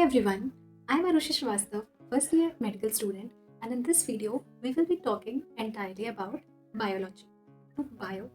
everyone, I'm Arusha Srivastav, first year medical student, and in this video, we will be talking entirely about biology. तो bio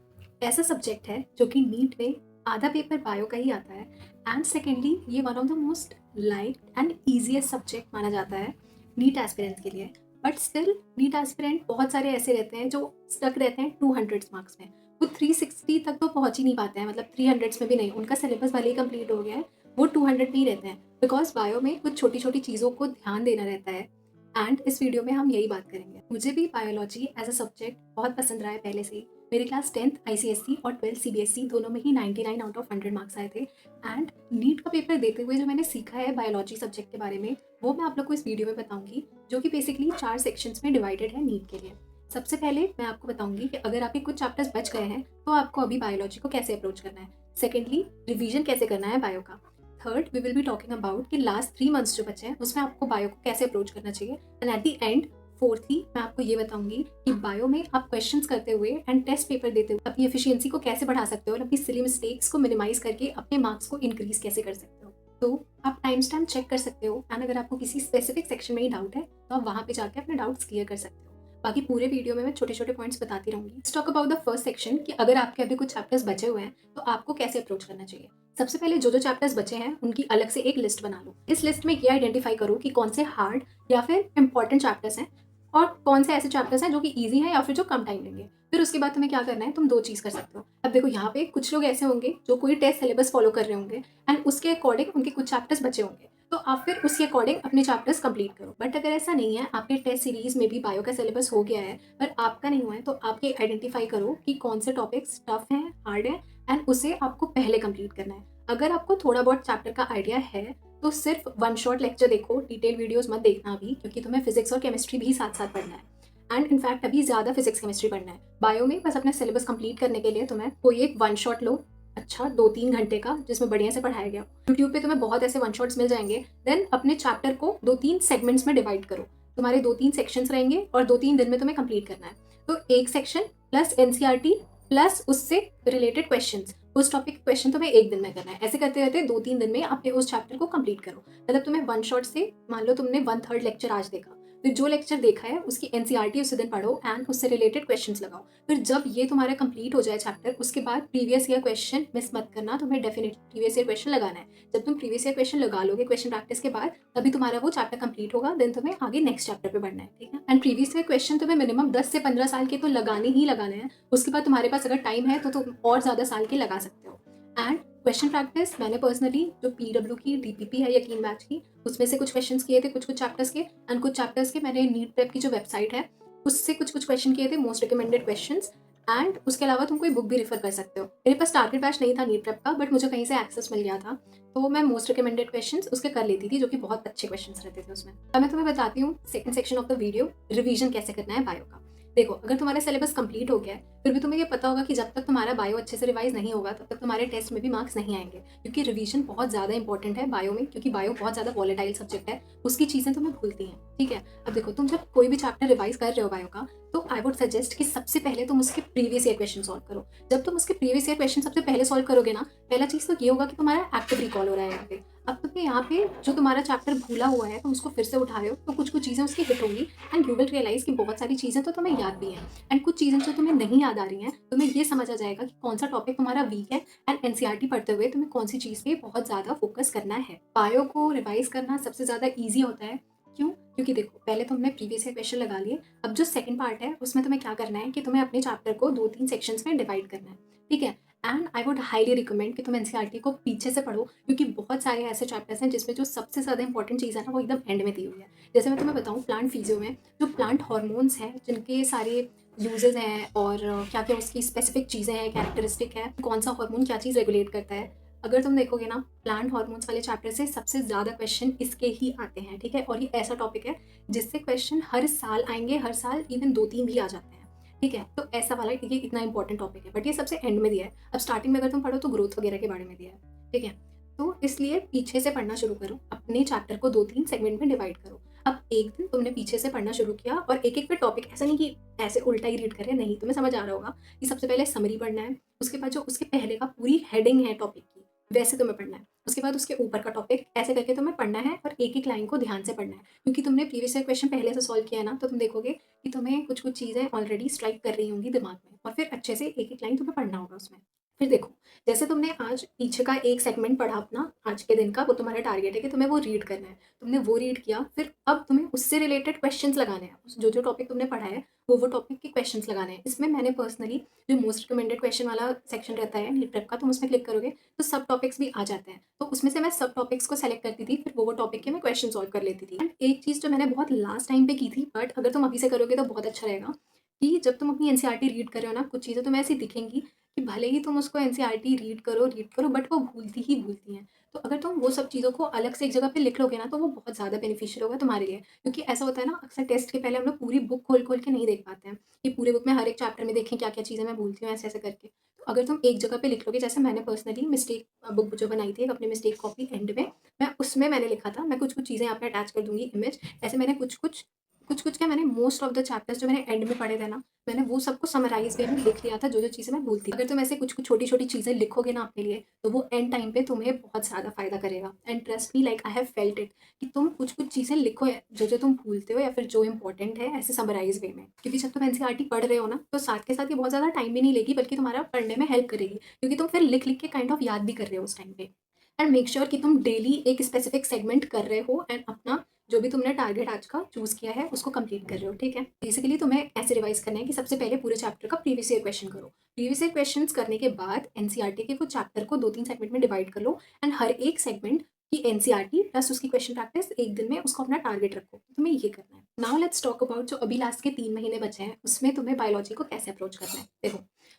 ऐसा subject है जो कि NEET में आधा paper bio का ही आता है एंड सेकेंडली ये one of the most light and easiest subject माना जाता है नीट एस्पिरेंट्स के लिए. बट स्टिल नीट एस्पिरेंट बहुत सारे ऐसे रहते हैं जो स्टक रहते हैं 200 मार्क्स में. वो 360 तक तो पहुंच ही नहीं पाते हैं, मतलब 300 में भी नहीं. उनका सिलेबस भले ही कंप्लीट हो गया है, वो 200 में ही रहते हैं बिकॉज बायो में कुछ छोटी छोटी चीज़ों को ध्यान देना रहता है. एंड इस वीडियो में हम यही बात करेंगे. मुझे भी बायोलॉजी एज अ सब्जेक्ट बहुत पसंद रहा है पहले से ही. मेरी क्लास 10th ICSE और 12th CBSE दोनों में ही 99 आउट ऑफ 100 मार्क्स आए थे. एंड नीट का पेपर देते हुए जो मैंने सीखा है बायोलॉजी सब्जेक्ट के बारे में, वो मैं आप लोग को इस वीडियो में बताऊंगी, जो कि बेसिकली 4 सेक्शंस में डिवाइडेड है नीट के लिए. सबसे पहले मैं आपको बताऊंगी कि अगर आपके कुछ चैप्टर्स बच गए हैं तो आपको अभी बायोलॉजी को कैसे अप्रोच करना है. सेकेंडली, रिवीजन कैसे करना है बायो का. Third, we will be talking about कि लास्ट 3 मंथ्स जो बचे हैं उसमें आपको बायो को कैसे अप्रोच करना चाहिए. And at the end, fourthly, मैं आपको ये बताऊंगी कि बायो में आप क्वेश्चंस करते हुए एंड टेस्ट पेपर देते हुए अपनी एफिशिएंसी को कैसे बढ़ा सकते हो और अपनी सिली मिस्टेक्स को मिनिमाइज करके अपने मार्क्स को इंक्रीज कैसे कर सकते हो. तो आप टाइम स्टैम्प चेक कर सकते हो एंड अगर आपको किसी स्पेसिफिक सेक्शन में ही डाउट है तो आप वहाँ पे जाकर अपने डाउट्स क्लियर कर सकते हो. बाकी पूरे वीडियो में मैं छोटे छोटे पॉइंट्स बताती रहूंगी. Let's talk about the first section कि अगर आपके अभी कुछ चैप्टर्स बचे हुए हैं तो आपको कैसे अप्रोच करना चाहिए. सबसे पहले जो जो चैप्टर्स बचे हैं उनकी अलग से एक लिस्ट बना लो. इस लिस्ट में ये आइडेंटिफाई करो कि कौन से हार्ड या फिर इंपॉर्टेंट चैप्टर्स हैं और कौन से ऐसे चैप्टर्स हैं जो कि ईजी हैं या फिर जो कम टाइम लेंगे. फिर उसके बाद तुम्हें क्या करना है, तुम 2 चीज़ कर सकते हो. अब देखो, यहाँ पे कुछ लोग ऐसे होंगे जो कोई टेस्ट सिलेबस फॉलो कर रहे होंगे एंड उसके अकॉर्डिंग उनके कुछ चैप्टर्स बचे होंगे, तो आप फिर उसके अकॉर्डिंग अपने चैप्टर्स कंप्लीट करो. बट अगर ऐसा नहीं है, आपके टेस्ट सीरीज में भी बायो का सिलेबस हो गया है पर आपका नहीं हुआ है, तो आप ये आइडेंटिफाई करो कि कौन से टॉपिक्स टफ हैं, हार्ड है एंड उसे आपको पहले कंप्लीट करना है. अगर आपको थोड़ा बहुत चैप्टर का आइडिया है तो सिर्फ वन शॉट लेक्चर देखो, डिटेल वीडियोस मत देखना अभी, क्योंकि तुम्हें फिजिक्स और केमिस्ट्री भी साथ साथ पढ़ना है. एंड इनफैक्ट अभी ज़्यादा फिजिक्स केमिस्ट्री पढ़ना है. बायो में बस अपने सिलेबस कंप्लीट करने के लिए तुम्हें कोई एक वन शॉट लो, अच्छा 2-3 घंटे का, जिसमें बढ़िया से पढ़ाया गया. यूट्यूब पे तुम्हें बहुत ऐसे वन शॉट्स मिल जाएंगे. देन अपने चैप्टर को 2-3 सेगमेंट्स में डिवाइड करो. तुम्हारे 2-3 सेक्शंस रहेंगे और 2-3 दिन में तुम्हें कंप्लीट करना है. तो एक सेक्शन प्लस NCERT प्लस उससे रिलेटेड क्वेश्चंस, उस टॉपिक के क्वेश्चन तुम्हें एक दिन में करना है. ऐसे करते रहते 2-3 दिन में आप उस चैप्टर को कंप्लीट करो. मतलब तुम्हें वन शॉट से, मान लो तुमने 1/3 लेक्चर आज देखा, फिर जो लेक्चर देखा है उसकी NCERT उसी दिन पढ़ो एंड उससे रिलेटेड क्वेश्चंस लगाओ. फिर जब ये तुम्हारा कंप्लीट हो जाए चैप्टर, उसके बाद प्रीवियस ईयर क्वेश्चन मिस मत करना. तुम्हें डेफिनेटली प्रीवियस ईयर क्वेश्चन लगाना है. जब तुम प्रीवियस ईयर क्वेश्चन लगा लोगे क्वेश्चन प्रैक्टिस के बाद, तभी तुम्हारा वो चैप्टर कंप्लीट होगा. देन तुम्हें आगे नेक्स्ट चैप्टर पे बढ़ना है. ठीक है. एंड प्रीवियस ईयर क्वेश्चन तुम्हें मिनिमम 10 से 15 साल के तो लगाने ही लगाने हैं. उसके बाद तुम्हारे पास अगर टाइम है तो तुम और ज़्यादा साल के लगा सकते हो. एंड क्वेश्चन प्रैक्टिस मैंने पर्सनली जो PW की DPP है यकीन बैच की, उसमें से कुछ क्वेश्चंस किए थे, कुछ चैप्टर्स के, एंड कुछ चैप्टर्स के मैंने नीट प्रेप की जो वेबसाइट है उससे कुछ क्वेश्चन किए थे, मोस्ट रिकमेंडेड क्वेश्चंस. एंड उसके अलावा तुम कोई बुक भी रेफर कर सकते हो. मेरे पास टारगेट बैच नहीं था नीट प्रेप का, बट मुझे कहीं से एक्सेस मिल गया था, तो मैं मोस्ट रिकमेंडेड क्वेश्चंस उसके कर लेती थी, जो कि बहुत अच्छे क्वेश्चंस रहते थे उसमें. अब मैं तुम्हें बताती हूँ second section of the video, revision कैसे करना है बायो का. देखो, अगर तुम्हारा सिलेबस कंप्लीट हो गया है फिर भी तुम्हें ये पता होगा कि जब तक तुम्हारा बायो अच्छे से रिवाइज नहीं होगा तब तक तुम्हारे टेस्ट में भी मार्क्स नहीं आएंगे, क्योंकि रिवीजन बहुत ज़्यादा इंपॉर्टेंट है बायो में, क्योंकि बायो बहुत ज़्यादा वॉलेटाइल सब्जेक्ट है, उसकी चीज़ें तुम्हें भूलती हैं. ठीक है. अब देखो, तुम जब कोई भी चैप्टर रिवाइज कर रहे हो बायो का, तो आई वुड सजेस्ट कि सबसे पहले तुम उसके प्रीवियस ईयर क्वेश्चन सॉल्व करो. जब तुम उसके प्रीवियस ईयर क्वेश्चन सबसे पहले सॉल्व करोगे ना, पहला चीज़ तो ये होगा कि तुम्हारा एक्टिव रिकॉल हो रहा है यहाँ पे. अब तुम्हें यहाँ पे जो तुम्हारा चैप्टर भूला हुआ है तुम उसको फिर से उठा रहे हो, तो कुछ चीज़ें उसकी हिट होंगी एंड यू विल रियलाइज कि बहुत सारी चीज़ें तो तुम्हें याद भी हैं एंड कुछ चीज़ें जो तुम्हें नहीं याद आ रही हैं. तुम्हें ये समझ आ जाएगा कि कौन सा टॉपिक तुम्हारा वीक है एंड NCERT पढ़ते हुए तुम्हें कौन सी चीज़ पे बहुत ज़्यादा फोकस करना है. बायो को रिवाइज करना सबसे ज़्यादा ईजी होता है. क्यों? क्योंकि देखो, पहले तुमने प्रीवियस ईयर क्वेश्चन लगा लिए. अब जो सेकंड पार्ट है उसमें तुम्हें क्या करना है कि तुम्हें अपने चैप्टर को 2-3 सेक्शंस में डिवाइड करना है. ठीक है. And I would highly recommend कि तुम NCERT को पीछे से पढ़ो, क्योंकि बहुत सारे ऐसे चैप्टर्स हैं जिसमें जो सबसे ज़्यादा इंपॉर्टेंट चीज़ है ना वो एकदम एंड में दी हुई है. जैसे मैं तुम्हें बताऊँ, प्लांट फिजियो में जो प्लांट हार्मोन्स हैं, जिनके सारे यूजेस हैं और क्या क्या उसकी स्पेसिफिक चीज़ें हैं, कैरेक्टरिस्टिक है, कौन सा हार्मोन क्या चीज़ रेगुलेट करता है, अगर तुम देखोगे ना, प्लांट हार्मोन्स वाले चैप्टर से सबसे ज़्यादा क्वेश्चन इसके ही आते हैं. ठीक है. और ये ऐसा टॉपिक है जिससे क्वेश्चन हर साल आएंगे, हर साल इवन 2-3 भी आ जाते हैं. ठीक है. तो ऐसा वाला ये इतना इंपॉर्टेंट टॉपिक है, बट ये सबसे एंड में दिया है. अब स्टार्टिंग में अगर तुम पढ़ो तो ग्रोथ वगैरह के बारे में दिया है. ठीक है. तो इसलिए पीछे से पढ़ना शुरू करो, अपने चैप्टर को 2-3 सेगमेंट में डिवाइड करो. अब एक दिन तुमने पीछे से पढ़ना शुरू किया और एक एक पे टॉपिक, ऐसा नहीं कि ऐसे उल्टा ही रीड करें, नहीं, तुम्हें समझ आ रहा होगा कि सबसे पहले समरी पढ़ना है, उसके बाद जो उसके पहले का पूरी हेडिंग है टॉपिक की वैसे तुम्हें पढ़ना है, उसके बाद उसके ऊपर का टॉपिक, ऐसे करके तुम्हें पढ़ना है और एक-एक लाइन को ध्यान से पढ़ना है। क्योंकि तुमने प्रीवियस ईयर क्वेश्चन पहले से सॉल्व किया है ना, तो तुम देखोगे कि तुम्हें कुछ-कुछ चीज़ें ऑलरेडी स्ट्राइक कर रही होंगी दिमाग में और फिर अच्छे से एक-एक लाइन तुम्हें पढ़ना होगा उसमें। फिर देखो, जैसे तुमने आज पीछे का एक सेगमेंट पढ़ा अपना आज के दिन का, वो तुम्हारा टारगेट है कि तुम्हें वो रीड करना है। तुमने वो रीड किया, फिर अब तुम्हें उससे रिलेटेड क्वेश्चंस लगाने हैं। जो-जो टॉपिक तुमने पढ़ा है, वो टॉपिक के क्वेश्चंस लगाने हैं। इसमें मैंने पर्सनली जो मोस्ट रिकमेंडेड क्वेश्चन वाला सेक्शन रहता है नीट प्रेप का, तुम उसमें क्लिक करोगे तो सब टॉपिक्स भी आ जाते हैं। तो उसमें से मैं सब टॉपिक्स को सेलेक्ट करती थी, फिर वो टॉपिक के मैं क्वेश्चन सॉल्व कर लेती थी। एंड एक चीज़ जो मैंने बहुत लास्ट टाइम पे की थी, बट अगर तुम अभी से करोगे तो बहुत अच्छा रहेगा, कि जब तुम अपनी एनसीईआरटी रीड कर रहे हो ना, कुछ चीज़ें तुम्हें ऐसी दिखेंगी कि भले ही तुम उसको एनसीईआरटी रीड करो बट वो भूलती ही भूलती हैं। तो अगर तुम वो सब चीज़ों को अलग से एक जगह पे लिख लोगे ना, तो वो बहुत ज़्यादा बेनिफिशियल होगा तुम्हारे लिए। क्योंकि ऐसा होता है ना, अक्सर टेस्ट के पहले हम लोग पूरी बुक खोल-खोल के नहीं देख पाते हैं, कि पूरे बुक में हर एक चैप्टर में देखें क्या-क्या चीज़ें मैं भूलती हूँ, ऐसे-ऐसे करके। तो अगर तुम एक जगह पे लिख लोगे, जैसे मैंने पर्सनली मिस्टेक बुक जो बनाई थी, एक अपनी मिस्टेक कॉपी एंड में, मैं उसमें मैंने लिखा था, मैं कुछ-कुछ चीज़ें यहाँ पे अटैच कर दूँगी इमेज। ऐसे मैंने कुछ-कुछ क्या, मैंने मोस्ट ऑफ द चैप्टर्स जो मैंने एंड में पढ़े थे ना, मैंने वो सबको समराइज़ वे में लिख लिया था, जो-जो चीज़ें मैं भूलती थी। अगर तुम ऐसे कुछ-कुछ छोटी-छोटी चीज़ें लिखोगे ना अपने लिए, तो वो एंड टाइम पे तुम्हें बहुत ज़्यादा फ़ायदा करेगा। And trust me, like I have felt it, कि तुम कुछ-कुछ चीज़ें लिखो, जो-जो तुम भूलते हो या फिर जो इम्पोर्टेंट है, ऐसे समराइज़ वे में। क्योंकि जब तुम एनसीईआरटी पढ़ रहे हो ना, तो साथ के साथ ये बहुत ज़्यादा टाइम भी नहीं लेगी, बल्कि तुम्हारा पढ़ने में हेल्प करेगी। क्योंकि तुम फिर लिख-लिख के काइंड ऑफ याद भी कर रहे हो उस टाइम पे। एंड मेक श्योर कि तुम डेली एक स्पेसिफिक सेगमेंट कर रहे हो एंड अपना जो भी तुमने टारगेट आज का चूज़ किया है, उसको कंप्लीट कर रहे हो, ठीक है? बेसिकली तुम्हें ऐसे रिवाइज़ करना है कि सबसे पहले पूरे चैप्टर का प्रीवियस ईयर क्वेश्चन करो। प्रीवियस ईयर क्वेश्चन्स करने के बाद एनसीईआरटी के कुछ चैप्टर को 2-3 सेगमेंट में डिवाइड कर लो एंड हर एक सेगमेंट की एनसीईआरटी प्लस उसकी क्वेश्चन प्रैक्टिस एक दिन में उसको अपना टारगेट रखो। तुम्हें ये करना है। नाउ लेट्स टॉक अबाउट जो अभी लास्ट के 3 महीने बचे हैं, उसमें तुम्हें बायोलॉजी को कैसे अप्रोच करना है। देखो,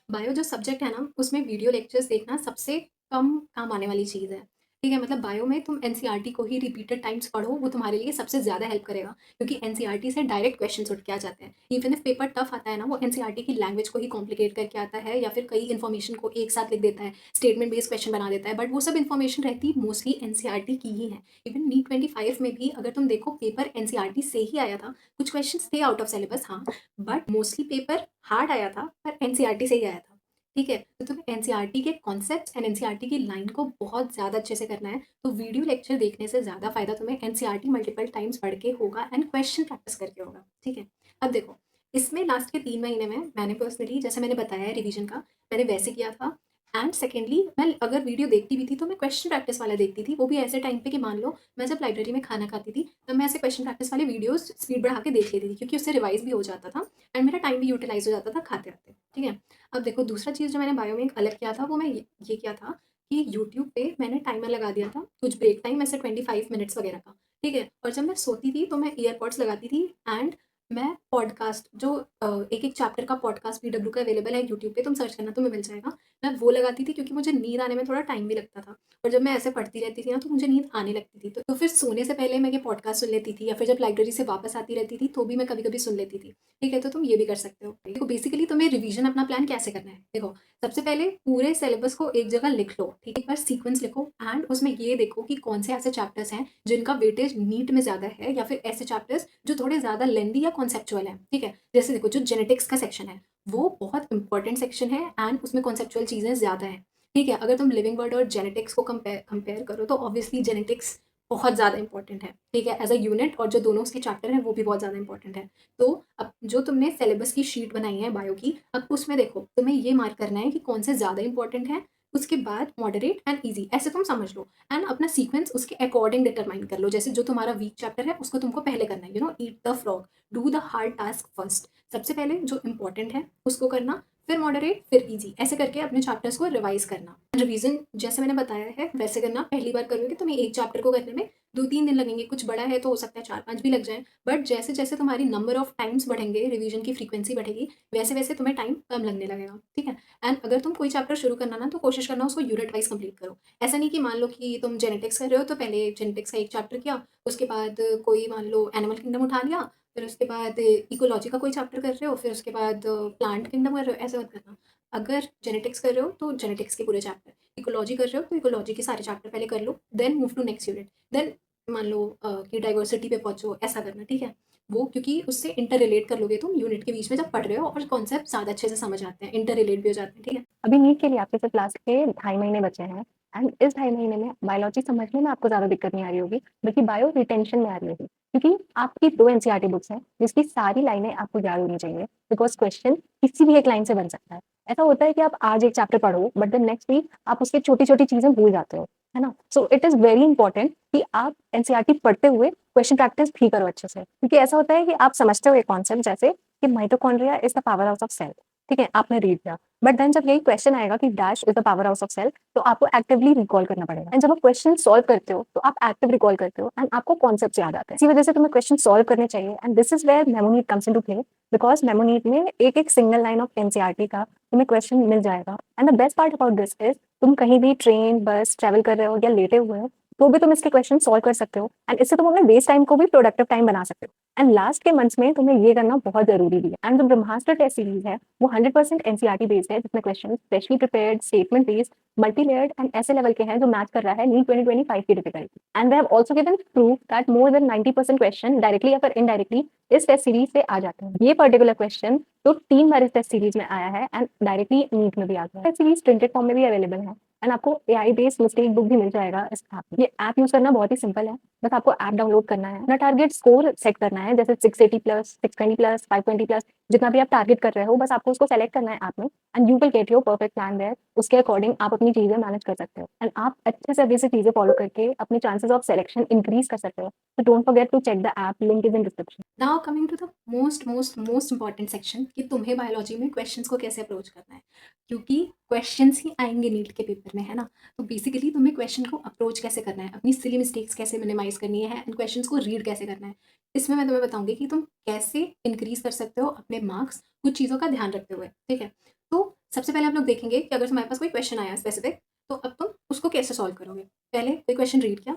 बायो जो सब्जेक्ट है ना, उसमें वीडियो लेक्चर्स देखना सबसे कम काम आने वाली चीज़ है। ठीक है? मतलब बायो में तुम एनसीईआरटी को ही रिपीटेड टाइम्स पढ़ो, वो तुम्हारे लिए सबसे ज़्यादा हेल्प करेगा। क्योंकि एनसीईआरटी से डायरेक्ट क्वेश्चंस उठ के आ जाते हैं। इवन इफ पेपर टफ आता है ना, वो एनसीईआरटी की लैंग्वेज को ही कॉम्प्लिकेट करके आता है या फिर कई इन्फॉर्मेशन को एक साथ लिख देता है, स्टेटमेंट बेस्ड क्वेश्चन बना देता है, बट वो सब इन्फॉर्मेशन रहती मोस्टली एनसीईआरटी की ही है। इवन नीट 25 में भी अगर तुम देखो, पेपर एनसीईआरटी से ही आया था। कुछ क्वेश्चंस थे आउट ऑफ सिलेबस, हाँ, बट मोस्टली पेपर हार्ड आया था, पर एनसीईआरटी से ही आया था। ठीक है? तो तुम्हें एनसीईआरटी के कॉन्सेप्ट्स एंड एनसीईआरटी की लाइन को बहुत ज़्यादा अच्छे से करना है। तो वीडियो लेक्चर देखने से ज़्यादा फ़ायदा तुम्हें एनसीईआरटी मल्टीपल टाइम्स पढ़ के होगा एंड क्वेश्चन प्रैक्टिस करके होगा, ठीक है? अब देखो, इसमें लास्ट के 3 महीने में मैंने पर्सनली, जैसे मैंने बताया है रिवीजन का, मैंने वैसे किया था। एंड सेकेंडली, मैं अगर वीडियो देखती भी थी तो मैं क्वेश्चन प्रैक्टिस वाला देखती थी। वो भी ऐसे टाइम पे कि मान लो मैं जब लाइब्रेरी में खाना खाती थी, तब मैं ऐसे क्वेश्चन प्रैक्टिस वाले वीडियोज़ स्पीड बढ़ा के देख लेती थी, क्योंकि उससे रिवाइज़ भी हो जाता था एंड मेरा टाइम भी यूटिलाइज़ हो जाता था खाते-खाते, ठीक है? अब देखो, दूसरा चीज़ जो मैंने बायो में एक अलग किया था, वो मैं ये किया था कि यूट्यूब पे मैंने टाइमर लगा दिया था, कुछ ब्रेक टाइम ऐसे 25 मिनट्स वगैरह का, ठीक है? और जब मैं सोती थी तो मैं ईयरपॉड्स लगाती थी एंड मैं पॉडकास्ट जो एक-एक चैप्टर का पॉडकास्ट पीडब्ल्यू का अवेलेबल है यूट्यूब पे, तुम सर्च करना तुम्हें मिल जाएगा। मैं वो लगाती थी, क्योंकि मुझे नींद आने में थोड़ा टाइम भी लगता था और जब मैं ऐसे पढ़ती रहती थी ना, तो मुझे नींद आने लगती थी। तो फिर सोने से पहले मैं ये पॉडकास्ट सुन लेती थी, या फिर जब लाइब्रेरी से वापस आती रहती थी, तो भी मैं कभी-कभी सुन लेती थी। ठीक है? तो तुम ये भी कर सकते हो। देखो, बेसिकली तुम्हें रिवीजन अपना प्लान कैसे करना है? देखो, सबसे पहले पूरे सिलेबस को एक जगह लिख लो, ठीक है? एक बार सीक्वेंस लिखो एंड उसमें ये देखो कि कौन से ऐसे चैप्टर्स हैं जिनका वेटेज नीट में ज़्यादा है, या फिर ऐसे चैप्टर्स जो थोड़े ज़्यादा लेंथी या कॉन्सेप्चुअल हैं, ठीक है? जैसे देखो, जो जेनेटिक्स का सेक्शन है, वो बहुत इंपॉर्टेंट सेक्शन है एंड उसमें कॉन्सेप्चुअल चीज़ें ज़्यादा हैं, ठीक है? अगर तुम लिविंग वर्ड और जेनेटिक्स को कंपेयर करो, तो ऑब्वियसली जेनेटिक्स बहुत ज़्यादा इंपॉर्टेंट है, ठीक है? एज़ अ यूनिट, और जो दोनों उसके चैप्टर हैं, वो भी बहुत ज़्यादा इंपॉर्टेंट है। तो अब जो तुमने सिलेबस की शीट बनाई है बायो की, अब उसमें देखो, तुम्हें ये मार्क करना है कि कौन से ज़्यादा इंपॉर्टेंट है, उसके बाद मॉडरेट एंड ईज़ी, ऐसे तुम समझ लो एंड अपना सीक्वेंस उसके अकॉर्डिंग डिटरमाइन कर लो। जैसे जो तुम्हारा वीक चैप्टर है, उसको तुमको पहले करना है, eat the frog, do the hard task first. सबसे पहले जो इंपॉर्टेंट है उसको करना, फिर मॉडरेट, फिर ईज़ी, ऐसे करके अपने चैप्टर्स को रिवाइज़ करना। रिवीजन जैसे मैंने बताया है वैसे करना। पहली बार करोगे तुम्हें एक चैप्टर को करने में 2-3 दिन लगेंगे, कुछ बड़ा है तो हो सकता है 4-5 भी लग जाएँ। बट जैसे-जैसे तुम्हारी नंबर ऑफ टाइम्स बढ़ेंगे, रिवीजन की फ्रीक्वेंसी बढ़ेगी, वैसे-वैसे तुम्हें टाइम कम लगने लगेगा, ठीक है? एंड अगर तुम कोई चैप्टर शुरू करना ना, तो कोशिश करना उसको यूनिट वाइज़ कंप्लीट करो। ऐसा नहीं कि मान लो कि तुम जेनेटिक्स कर रहे हो, तो पहले जेनेटिक्स का एक चैप्टर किया, उसके बाद कोई मान लो एनिमल किंगडम उठा लिया, फिर उसके बाद इकोलॉजी का कोई चैप्टर कर रहे हो, फिर उसके बाद प्लांट किंगडम कर रहे हो, ऐसा मत करना। अगर जेनेटिक्स कर रहे हो, तो जेनेटिक्स के पूरे चैप्टर, इकोलॉजी कर रहे हो, तो इकोलॉजी के सारे चैप्टर पहले कर लो, then move to next unit, then मान लो कि डाइवर्सिटी पे पहुँचो, ऐसा करना, ठीक है? वो क्योंकि उससे इंटर रिलेट कर लोगे तुम यूनिट के बीच में जब पढ़ रहे हो, और कॉन्सेप्ट ज़्यादा अच्छे से समझ आते हैं, इंटर रिलेट भी हो जाते हैं, ठीक है? अभी नीट के लिए आपके सिर्फ लास्ट के 2.5 महीने बचे हैं। एंड इस 2.5 महीने में बायोलॉजी समझने में आपको ज़्यादा दिक्कत नहीं आ रही होगी, बल्कि बायो रिटेंशन में आ रही होगी। क्योंकि आपकी 2 एनसीईआरटी बुक्स हैं, जिसकी सारी लाइनें आपको याद होनी चाहिए, बिकॉज़ क्वेश्चन किसी भी एक लाइन से बन सकता है। ऐसा होता है कि आप आज एक चैप्टर पढ़ो, बट द नेक्स्ट वीक आप उसकी छोटी-छोटी चीज़ें भूल जाते हो, है ना? So it is very important कि आप एनसीईआरटी पढ़ते हुए क्वेश्चन प्रैक्टिस भी करो अच्छे से। क्योंकि ऐसा होता है कि आप समझते हो एक कॉन्सेप्ट, जैसे कि mitochondria is the powerhouse of cell, ठीक है? आपने रीड किया, बट देन जब यही क्वेश्चन आएगा कि dash is the powerhouse of cell, तो आपको एक्टिवली रिकॉल करना पड़ेगा। एंड जब आप क्वेश्चन सॉल्व करते हो, तो आप एक्टिव रिकॉल करते हो एंड आपको कॉन्सेप्ट्स याद आते हैं। इसी वजह से तुम्हें क्वेश्चन सॉल्व करने चाहिए, and this is where Memonite comes into play, because Memonite में एक-एक सिंगल लाइन ऑफ एनसीईआरटी का तुम्हें क्वेश्चन मिल जाएगा। And the best part about this is, तुम कहीं भी ट्रेन, बस ट्रैवल कर रहे हो या लेटे हुए हो, तो भी तुम इसके क्वेश्चन सॉल्व कर सकते हो, एंड इससे तुम अपने वेस्ट टाइम को भी प्रोडक्टिव टाइम बना सकते हो। एंड लास्ट के मंथ्स में तुम्हें ये करना बहुत जरूरी भी है। एंड जो ब्रह्मास्त्र टेस्ट सीरीज है, वो 100% एनसीईआरटी बेस्ड है, जिसमें question specially prepared, statement based, multi layered and ऐसे लेवल के हैं जो मैच कर रहा है नीट 2025 की difficulty. And they have also given proof that more than 90% question directly या फिर इनडायरेक्टली इस टेस्ट सीरीज से आ जाते हैं। ये पर्टिकुलर क्वेश्चन तो 3 बार इस टेस्ट सीरीज में आया है एंड डायरेक्टली नीट में भी आ गया है। टेस्ट सीरीज प्रिंटेड फॉर्म में भी अवेलेबल है, एंड आपको एआई बेस्ड मिस्टेक बुक भी मिल जाएगा इस ऐप में। ये ऐप यूज करना बहुत ही सिंपल है, बस आपको ऐप डाउनलोड करना है, अपना टारगेट स्कोर सेट करना है, जैसे 680 प्लस, 620 प्लस, 520 प्लस, जितना भी आप टारगेट कर रहे हो, बस आपको उसको सेलेक्ट करना है ऐप में, and you will get your perfect plan there. उसके अकॉर्डिंग आप अपनी चीजें मैनेज कर सकते हो, एंड आप अच्छे से अभी से चीजें फॉलो करके अपने चांसेस ऑफ सिलेक्शन इंक्रीज कर सकते हो। तो don't forget to check the app, link is in description. Now coming to the most important section कि तुम्हें बायोलॉजी में क्वेश्चंस को कैसे अप्रोच करना है, क्योंकि क्वेश्चंस ही आएंगे नीट के पेपर में, है ना? तो बेसिकली तुम्हें क्वेश्चन को अप्रोच कैसे करना है, अपनी सिली मिस्टेक्स कैसे मिनिमाइज करनी है, एंड क्वेश्चंस को रीड कैसे करना है, इसमें मैं तुम्हें बताऊंगी कि तुम कैसे इंक्रीज कर सकते हो अपने मार्क्स कुछ चीज़ों का ध्यान रखते हुए, ठीक है? तो सबसे पहले हम लोग देखेंगे कि अगर तुम्हारे पास कोई क्वेश्चन आया स्पेसिफिक, तो अब तुम उसको कैसे सॉल्व करोगे। पहले कोई क्वेश्चन रीड किया,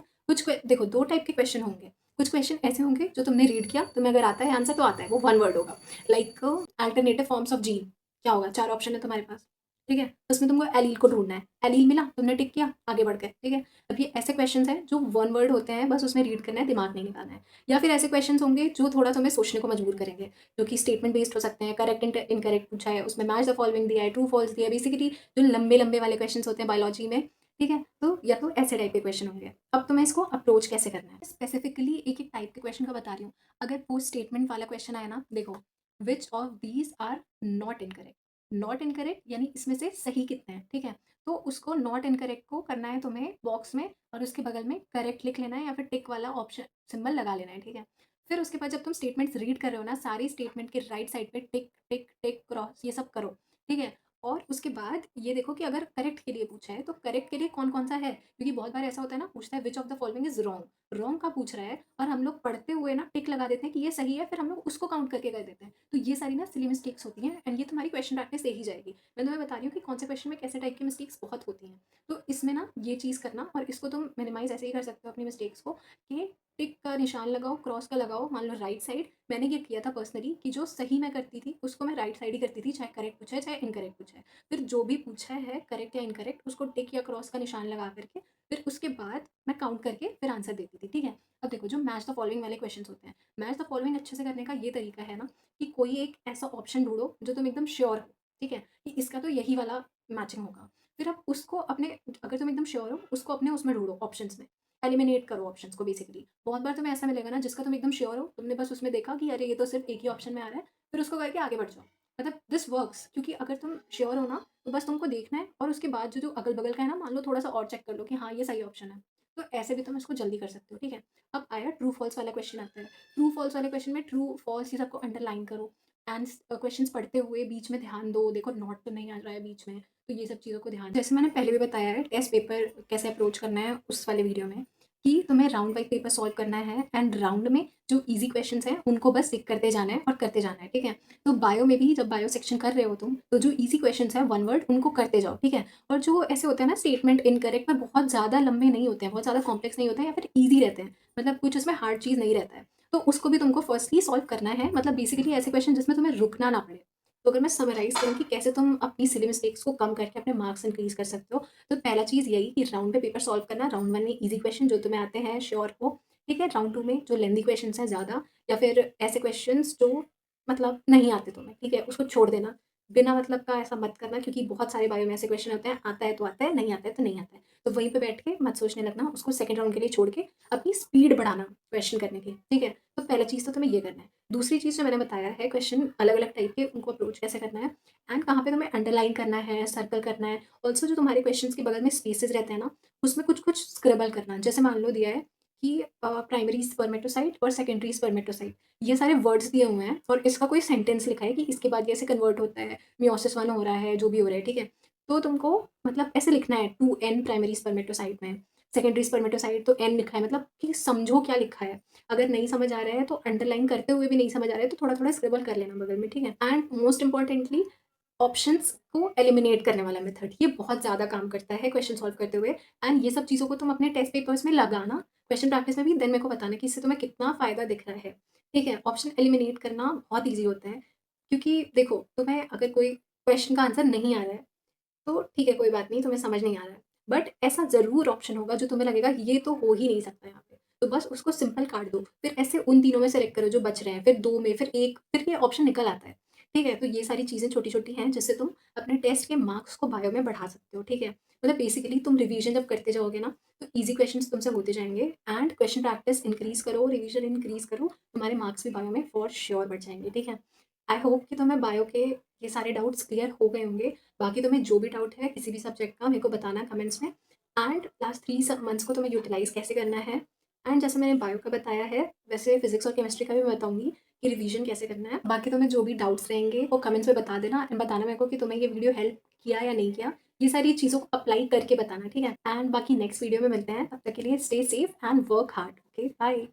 देखो 2 टाइप के क्वेश्चन होंगे। कुछ क्वेश्चन ऐसे होंगे जो तुमने रीड किया, तुम्हें अगर आता है आंसर तो आता है, वो 1 वर्ड होगा। Like alternative forms of gene, क्या होगा, 4 ऑप्शन है तुम्हारे पास, ठीक है? उसमें तुमको एलील को ढूंढना है, एलील मिला, तुमने टिक किया, आगे बढ़ गए, ठीक है? अब ये ऐसे क्वेश्चन हैं जो 1 वर्ड होते हैं, बस उसमें रीड करना है, दिमाग नहीं लगाना है। या फिर ऐसे क्वेश्चन होंगे जो थोड़ा तुम्हें सोचने को मजबूर करेंगे, जो कि स्टेटमेंट बेस्ड हो सकते हैं, करेक्ट इनकरेक्ट पूछा है, उसमें मैच द फॉलोइंग दिया है, ट्रू फॉल्स दिया है, बेसिकली जो लंबे लंबे वाले क्वेश्चन होते हैं बायोलॉजी में, ठीक है? तो या तो ऐसे टाइप के क्वेश्चन होंगे। अब तुम्हें इसको अप्रोच कैसे करना है, स्पेसिफिकली एक एक टाइप के क्वेश्चन का बता रही हूँ। अगर पोस्ट स्टेटमेंट वाला क्वेश्चन आया ना, देखो, which of these are not incorrect, not incorrect यानी इसमें से सही कितने हैं, ठीक है? तो उसको नॉट इनकरेक्ट को करना है तुम्हें बॉक्स में, और उसके बगल में करेक्ट लिख लेना है या फिर टिक वाला ऑप्शन सिंबल लगा लेना है, ठीक है? फिर उसके बाद जब तुम स्टेटमेंट्स रीड कर रहे हो ना, सारी स्टेटमेंट के राइट साइड पे टिक टिक टिक क्रॉस ये सब करो, ठीक है? और उसके बाद ये देखो कि अगर करेक्ट के लिए पूछा है तो करेक्ट के लिए कौन कौन सा है, क्योंकि बहुत बार ऐसा होता है ना, पूछता है which of the following is wrong, wrong का पूछ रहा है, और हम लोग पढ़ते हुए ना टिक लगा देते हैं कि ये सही है, फिर हम लोग उसको काउंट करके कर देते हैं। तो ये सारी ना सिली मिस्टेक्स होती हैं, एंड ये तुम्हारी क्वेश्चन प्रैक्टिस से ही जाएगी। मैं तुम्हें बता रही हूँ कि कौन से क्वेश्चन में कैसे टाइप की मिस्टेक्स बहुत होती हैं। तो इसमें ना ये चीज़ करना, और इसको तुम मिनिमाइज ऐसे ही कर सकते हो अपनी मिस्टेक्स को, कि टिक का निशान लगाओ, क्रॉस का लगाओ, मान लो राइट साइड। मैंने ये किया था पर्सनली कि जो सही मैं करती थी उसको मैं राइट साइड ही करती थी, चाहे करेक्ट पूछा है चाहे इनकरेक्ट पूछा है। फिर जो भी पूछा है करेक्ट या इनकरेक्ट, उसको टिक या क्रॉस का निशान लगा करके फिर उसके बाद मैं काउंट करके फिर आंसर देती थी, ठीक है? अब देखो, जो मैच द फॉलोइंग वाले क्वेश्चन होते हैं, मैच द फॉलोइंग अच्छे से करने का ये तरीका है ना, कि कोई एक ऐसा ऑप्शन ढूंढो जो तुम एकदम श्योर हो, ठीक है, कि इसका तो यही वाला मैचिंग होगा। फिर आप उसको अपने, अगर तुम एकदम श्योर हो, उसको अपने उसमें ढूंढो, ऑप्शंस में एलिमिनेट करो ऑप्शंस को। बेसिकली बहुत बार तुम्हें ऐसा मिलेगा ना, जिसका तुम एकदम श्योर हो, तुमने बस उसमें देखा कि अरे ये तो सिर्फ एक ही ऑप्शन में आ रहा है, फिर उसको करके आगे बढ़ जाओ। मतलब दिस वर्क्स, क्योंकि अगर तुम श्योर हो ना, तो बस तुमको देखना है, और उसके बाद जो जो अगल बगल का है ना, मान लो थोड़ा सा और चेक कर लो कि हाँ ये सही ऑप्शन है। तो ऐसे भी तुम इसको जल्दी कर सकते हो, ठीक है? अब आया ट्रू फॉल्स वाला क्वेश्चन आता है। ट्रू फॉल्स वाले क्वेश्चन में ट्रू फॉल्स ये सबको अंडरलाइन करो, एंड क्वेश्चन पढ़ते हुए बीच में ध्यान दो, देखो नॉट तो नहीं आ रहा है बीच में, तो ये सब चीज़ों को ध्यान, जैसे मैंने पहले भी बताया है टेस्ट पेपर कैसे अप्रोच करना है उस वाले वीडियो में, कि तुम्हें राउंड वाइज पेपर सॉल्व करना है, एंड राउंड में जो इजी क्वेश्चंस हैं उनको बस टिक करते जाना है और करते जाना है, ठीक है? तो बायो में भी जब बायो सेक्शन कर रहे हो तुम, तो जो इजी क्वेश्चंस हैं 1 वर्ड उनको करते जाओ, ठीक है? और जो ऐसे होते हैं ना स्टेटमेंट इनकरेक्ट, पर बहुत ज़्यादा लंबे नहीं होते हैं, बहुत ज़्यादा कॉम्प्लेक्स नहीं होते हैं, या फिर ईजी रहते हैं, मतलब कुछ उसमें हार्ड चीज़ नहीं रहता है, तो उसको भी तुमको फर्स्टली सॉल्व करना है। मतलब बेसिकली ऐसे क्वेश्चन जिसमें तुम्हें रुकना ना पड़े। तो अगर मैं समराइज करूँ कि कैसे तुम अपनी सिली मिस्टेक्स को कम करके अपने मार्क्स इंक्रीज कर सकते हो, तो पहला चीज़ यही कि राउंड में पेपर सॉल्व करना। राउंड 1 में इजी क्वेश्चन जो तुम्हें आते हैं श्योर हो, ठीक है? राउंड 2 में जो लेंदी क्वेश्चन हैं ज़्यादा, या फिर ऐसे क्वेश्चन जो मतलब नहीं आते तुम्हें, ठीक है, उसको छोड़ देना। बिना मतलब का ऐसा मत करना, क्योंकि बहुत सारे बायो में ऐसे क्वेश्चन होते हैं, आता है तो आता है, नहीं आता है तो नहीं आता है। तो वहीं पे बैठ के मत सोचने लगना, उसको सेकंड राउंड के लिए छोड़ के अपनी स्पीड बढ़ाना क्वेश्चन करने की, ठीक है? तो पहला चीज़ तो तुम्हें ये करना है। दूसरी चीज़ जो मैंने बताया है, क्वेश्चन अलग-अलग टाइप के, उनको अप्रोच कैसे करना है एंड कहाँ पे तुम्हें अंडरलाइन करना है, सर्कल करना है। ऑल्सो जो तुम्हारे क्वेश्चंस के बगल में स्पेसेस रहते हैं ना, उसमें कुछ-कुछ स्क्रिबल करना। जैसे मान लो दिया है कि प्राइमरी स्पर्मेटोसाइट और सेकेंडरी स्पर्मेटोसाइट, ये सारे वर्ड्स दिए हुए हैं और इसका कोई सेंटेंस लिखा है कि इसके बाद ये ऐसे कन्वर्ट होता है, मियोसिस 1 हो रहा है, जो भी हो रहा है, ठीक है? तो तुमको मतलब ऐसे लिखना है 2n प्राइमरी स्पर्मेटोसाइट में, सेकेंडरी स्पर्मेटोसाइट तो n लिखा है, मतलब कि समझो क्या लिखा है। अगर नहीं समझ आ रहा है तो अंडरलाइन करते हुए भी नहीं समझ आ रहा है तो थोड़ा-थोड़ा स्क्रिबल कर लेना बगल में, ठीक है? एंड मोस्ट इम्पोर्टेंटली ऑप्शंस को एलिमिनेट करने वाला मेथड, ये बहुत ज़्यादा काम करता है क्वेश्चन सॉल्व करते हुए। एंड ये सब चीज़ों को तुम अपने टेस्ट पेपर्स में लगाना, क्वेश्चन प्रैक्टिस में भी, देन मेरे को बताना कि इससे तुम्हें कितना फ़ायदा दिख रहा है, ठीक है? ऑप्शन एलिमिनेट करना बहुत ईज़ी होता है, क्योंकि देखो तुम्हें अगर कोई क्वेश्चन का आंसर नहीं आ रहा है, तो ठीक है, कोई बात नहीं, तुम्हें समझ नहीं आ रहा है। बट ऐसा ज़रूर ऑप्शन होगा जो तुम्हें लगेगा कि ये तो हो ही नहीं सकता यहाँ पे, तो बस उसको सिंपल काट दो। फिर ऐसे उन तीनों में सेलेक्ट करो जो बच रहे हैं, फिर 2 में, फिर 1, फिर ये ऑप्शन निकल आता है, ठीक है? तो ये सारी चीज़ें छोटी-छोटी हैं जिससे तुम अपने टेस्ट के मार्क्स को बायो में बढ़ा सकते हो, ठीक है? मतलब बेसिकली तुम रिवीजन जब करते जाओगे ना, तो ईज़ी क्वेश्चंस तुमसे होते जाएँगे एंड क्वेश्चन प्रैक्टिस इंक्रीज़ करो, रिवीजन इंक्रीज़ करो, तुम्हारे मार्क्स भी बायो में फॉर श्योर बढ़ जाएँगे, ठीक है? आई होप कि तुम्हें बायो के ये सारे डाउट्स क्लियर हो गए होंगे। बाकी तुम्हें जो भी डाउट है किसी भी सब्जेक्ट का, मेरे को बताना कमेंट्स में। एंड लास्ट 3 मंथ्स को तुम्हें यूटिलाइज़ कैसे करना है, एंड जैसे मैंने बायो का बताया है, वैसे फिजिक्स और केमिस्ट्री का भी मैं बताऊंगी कि रिवीजन कैसे करना है। बाकी तुम्हें जो भी डाउट्स रहेंगे वो कमेंट्स में बता देना एंड बताना मेरे को कि तुम्हें ये वीडियो हेल्प किया या नहीं किया। ये सारी चीज़ों को अप्लाई करके बताना, ठीक है? एंड बाकी नेक्स्ट वीडियो में मिलते हैं, तब तक के लिए stay safe and work hard. Okay, bye.